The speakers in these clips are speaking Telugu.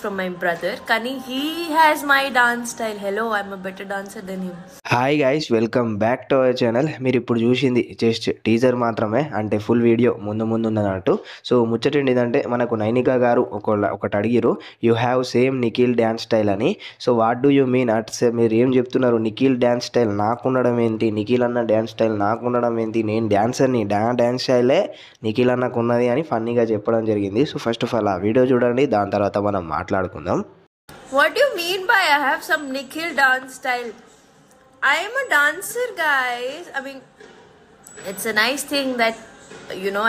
from my brother. Kani, he has my dance style. Hello, I'm a better dancer than him. Hi guys, welcome back to our channel. మీరు ఇప్పుడు చూసింది జస్ట్ టీజర్ మాత్రమే, అంటే ఫుల్ వీడియో ముందు ఉన్నదన్నట్టు. సో ముచ్చటండి ఇదంటే మనకు నైనికా గారు ఒకటి అడిగిరు, you have same Nikhil dance style అని. So what do you mean at say, మీరు ఏం చెప్తున్నారు? నిఖిల్ డ్యాన్స్ స్టైల్ నాకుండడం ఏంటి, నిఖిల్ అన్న డ్యాన్స్ స్టైల్ నాకుండడం ఏంటి, నేను డ్యాన్సర్ని, డ్యాన్స్ స్టైలే నిఖిల్ అన్నకు ఉన్నది అని ఫన్నీగా చెప్పడం జరిగింది. సో ఫస్ట్ ఆఫ్ ఆల్ ఆ వీడియో చూడండి, దాని తర్వాత మనం మాట్లాడుకుందాం. What do you mean by I have some Nikhil dance style? I am a dancer, guys. I mean, it's a nice thing that,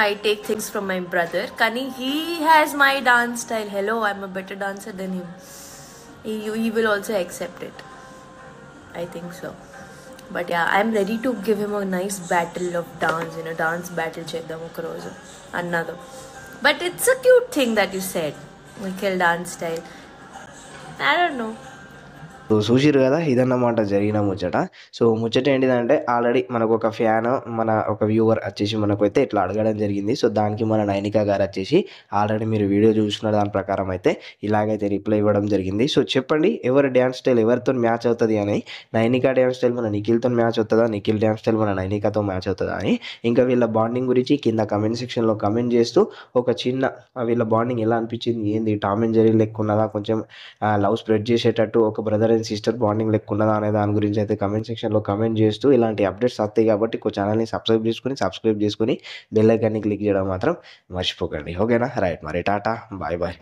I take things from my brother. Kani, he has my dance style. Hello, I'm a better dancer than him. He will also accept it. I think so. But yeah, I'm ready to give him a nice battle of dance, dance battle cheddam oka roju annadu. But it's a cute thing that you said, Nikhil dance style. I don't know. So చూసిరు కదా, ఇదన్నమాట జరిగిన ముచ్చట. సో ముచ్చట ఏంటిదంటే, ఆల్రెడీ మనకు ఒక ఫ్యాన్, మన ఒక వ్యూవర్ వచ్చేసి మనకైతే ఇట్లా అడగడం జరిగింది. సో దానికి మన నైనికా గారు వచ్చేసి ఆల్రెడీ మీరు వీడియో చూసిన దాని ప్రకారం అయితే ఇలాగైతే రిప్లై ఇవ్వడం జరిగింది. సో చెప్పండి, ఎవరి డ్యాన్స్ స్టైల్ ఎవరితో మ్యాచ్ అవుతుంది అని. నైనికా డ్యాన్స్ స్టైల్ మన నిఖిల్తో మ్యాచ్ అవుతుందా, నిఖిల్ డ్యాన్స్ స్టైల్ మన నైనికాతో మ్యాచ్ అవుతుందా అని. ఇంకా వీళ్ళ బాండింగ్ గురించి కింద కమెంట్ సెక్షన్లో కమెంట్ చేస్తూ ఒక చిన్న వీళ్ళ బాండింగ్ ఎలా అనిపించింది, ఏంది టామ్ అండ్ జెర్రీ లెక్క ఉన్నదా, కొంచెం లవ్ స్ప్రెడ్ చేసేటట్టు ఒక బ్రదర్ అండ్ సిస్టర్ బాండింగ్ లెక్క ఉన్నదా అనే దాని గురించి అయితే కమెంట్ సెక్షన్లో కమెంట్ చేస్తూ ఇలాంటి అప్డేట్స్ వస్తాయి కాబట్టి ఛానల్ని సబ్స్క్రైబ్ చేసుకుని బెల్ ఐకాన్ని క్లిక్ చేయడం మాత్రం మర్చిపోకండి. ఓకేనా? రైట్, మరి టాటా, బాయ్ బాయ్.